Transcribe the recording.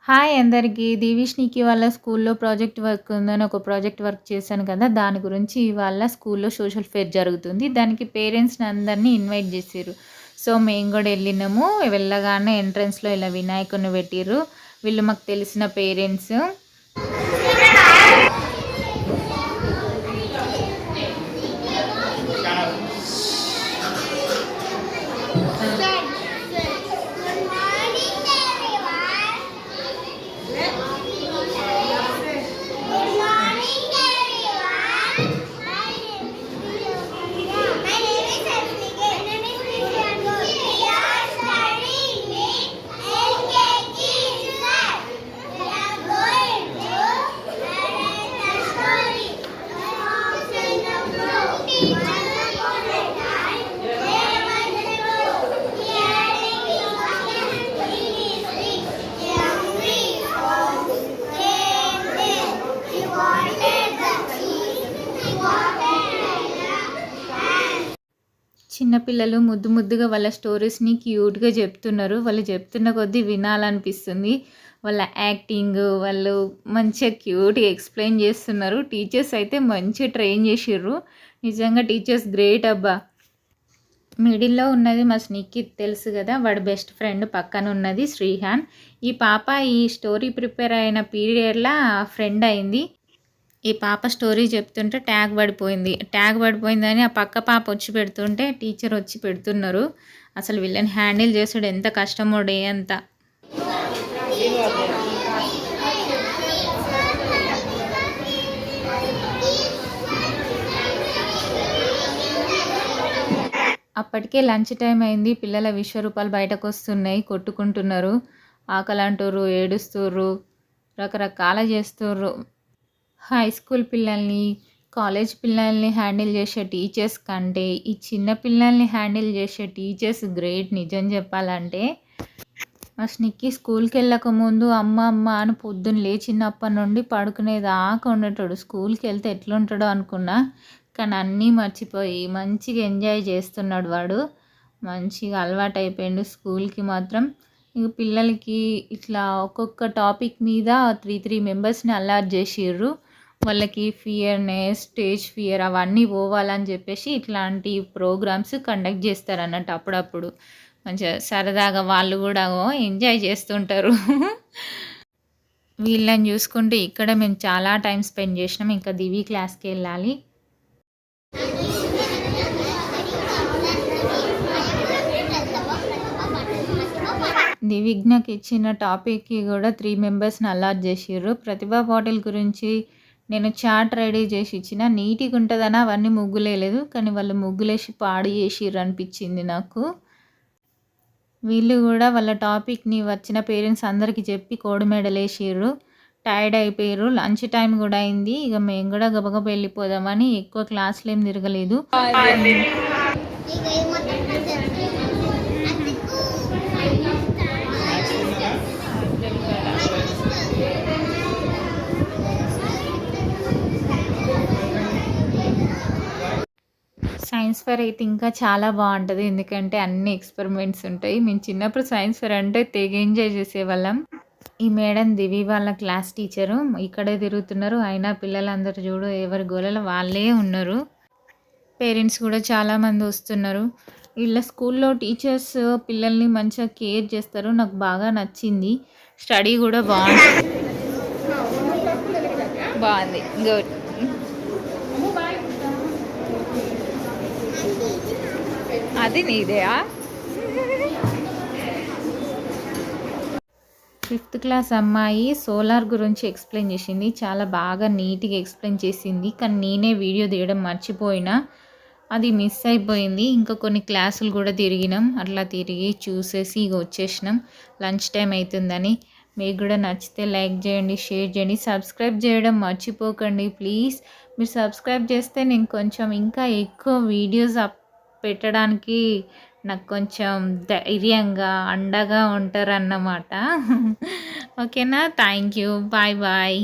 Hi అందరికీ. దివిష్‌నికి వాళ్ళ స్కూల్‌లో ప్రాజెక్ట్ వర్క్ ఉందని ఒక ప్రాజెక్ట్ వర్క్ చేశాను కదా! దాని గురించి ఇవాళ స్కూల్‌లో సోషల్ ఫేర్ జరుగుతుంది. దానికి పేరెంట్స్‌ని అందరిని ఇన్వైట్ జేసిర్రు. సో, మేము గూడా ఎళ్ళినాము. వెళ్ళగానే ఎంట్రన్స్‌లో ఇలా వినాయకుడిని పెట్టిర్రు. వీళ్ళు మాకు తెలిసిన పేరెంట్స్. చిన్నపిల్లలు ముద్దు ముద్దుగా వాళ్ళ స్టోరీస్‌ని క్యూట్‌గా చెప్తున్నారు. వాళ్ళు చెప్తున్న కొద్దీ వినాలనిపిస్తుంది. వాళ్ళ యాక్టింగ్, వాళ్ళు మంచిగా క్యూట్‌గా ఎక్స్‌ప్లెయిన్ చేస్తున్నారు. టీచర్స్ అయితే మంచిగా ట్రైన్ చేసిర్రు. నిజంగా టీచర్స్ గ్రేట్ అబ్బా! మిడిల్‌లో ఉన్నది మా స్నీక్‌కి తెలుసు కదా! వాడి బెస్ట్ ఫ్రెండ్ పక్కన ఉన్నది శ్రీహాన్. ఈ పాప ఈ స్టోరీ ప్రిపేర్ అయిన పీరియడ్‌ల ఫ్రెండ్ అయింది. ఈ పాప స్టోరీ చెప్తుంటే ట్యాగ్ పడిపోయింది. ట్యాగ్ పడిపోయిందని ఆ పక్క పాప వచ్చి పెడుతుంటే టీచర్ వచ్చి పెడుతున్నారు. అసలు వీళ్ళని హ్యాండిల్ చేసుడు ఎంత కష్టమో డే అంతా. అప్పటికే లంచ్ టైం అయింది. పిల్లల విశ్వరూపాలు బయటకొస్తున్నాయి. కొట్టుకుంటున్నారు. ఆకలంటుర్రు, ఏడుస్తుర్రు, రకరకాల చేస్తుర్రు. హై స్కూల్ పిల్లల్ని, కాలేజ్ పిల్లల్ని హ్యాండిల్ చేసే టీచర్స్ కంటే, ఈ చిన్న పిల్లల్ని హ్యాండిల్ చేసే టీచర్స్ గ్రేట్ నిజం చెప్పాలంటే. మా స్నిక్కీ స్కూల్‌కెళ్ళకముందు అమ్మ, అమ్మ అని పొద్దున్న లేచినప్పటి నుండి పడుకునేదాకా ఉండేటోడు. స్కూల్‌కెళ్తే ఎట్లుంటాడో అనుకున్నా. కానీ అన్నీ మర్చిపోయి మంచిగా ఎంజాయ్ చేస్తున్నాడు వాడు. మంచిగా అలవాటయిపోయిండు స్కూల్‌కి మాత్రం. ఇక పిల్లలకి ఇట్లా ఒక్కొక్క టాపిక్ మీద 3 మెంబర్స్‌ని అలాట్ చేసిర్రు. వాళ్ళకి ఫియర్‌నెస్, స్టేజ్ ఫియర్ అవన్నీ పోవాలని చెప్పేసి ఇట్లాంటి ప్రోగ్రామ్స్ కండక్ట్ చేస్తారన్నట్టు అప్పుడప్పుడు. మంచిగా సరదాగా వాళ్ళు కూడా ఎంజాయ్ చేస్తుంటారు. వీళ్ళని చూసుకుంటే ఇక్కడ మేము చాలా టైం స్పెండ్ చేసినాం. ఇంకా దివి క్లాస్‌కి వెళ్ళాలి. దివిఘ్నకి ఇచ్చిన టాపిక్‌కి కూడా 3 మెంబర్స్‌ని అలాట్ చేసిర్రు. ప్రతిభా పాటిల్ గురించి నేను చార్ట్ రెడీ చేసి ఇచ్చిన. నీట్‌గా ఉంటదని అవన్నీ ముగ్గులేయలేదు. కానీ వాళ్ళు ముగ్గులేసి పాడు చేసిర్రు అనిపించింది నాకు. వీళ్ళు కూడా వాళ్ళ టాపిక్‌ని వచ్చిన పేరెంట్స్ అందరికీ చెప్పి కోడి మెడలేసిర్రు. టైర్డ్ అయిపోయిర్రు. లంచ్ టైం కూడా అయింది. ఇక మేము కూడా గబగబా వెళ్ళిపోదామని ఎక్కువ క్లాస్‌లు ఏం తిరగలేదు. సైన్స్ ఫెయిర్ అయితే ఇంకా చాలా బాగుంటుంది. ఎందుకంటే అన్ని ఎక్స్పెరిమెంట్స్ ఉంటాయి. మేము చిన్నప్పుడు సైన్స్ ఫెయిర్ అంటే తెగ ఎంజాయ్ చేసేవాళ్ళం. ఈ మేడం దివి వాళ్ళ క్లాస్ టీచరు. ఇక్కడే తిరుగుతున్నారు. అయినా పిల్లలందరూ చూడు ఎవరి గోలలో వాళ్ళే ఉన్నారు. పేరెంట్స్ కూడా చాలామంది వస్తున్నారు. వీళ్ళ స్కూల్లో టీచర్స్ పిల్లల్ని మంచిగా కేర్ చేస్తారు. నాకు బాగా నచ్చింది. స్టడీ కూడా బాగుంటుంది. బాగుంది. గుడ్. అది నీదేయా? 5th క్లాస్ అమ్మాయి సోలార్ గురించి ఎక్స్ప్లెయిన్ చేసింది. చాలా బాగా నీట్‌గా ఎక్స్ప్లెయిన్ చేసింది. కానీ నేనే వీడియో తీయడం మర్చిపోయినా. అది మిస్ అయిపోయింది. ఇంకా కొన్ని క్లాసులు కూడా తిరిగినాం. అట్లా తిరిగి చూసేసి ఇక వచ్చేసినాం. లంచ్ టైం అవుతుందని. మీకు కూడా నచ్చితే లైక్ చేయండి, షేర్ చేయండి, సబ్స్క్రైబ్ చేయడం మర్చిపోకండి ప్లీజ్. మీరు సబ్స్క్రైబ్ చేస్తే నేను కొంచెం ఇంకా ఎక్కువ వీడియోస్ పెట్టడానికి నాకు కొంచెం ధైర్యంగా, అండగా ఉంటారన్నమాట. ఓకేనా? Thank you. Bye bye.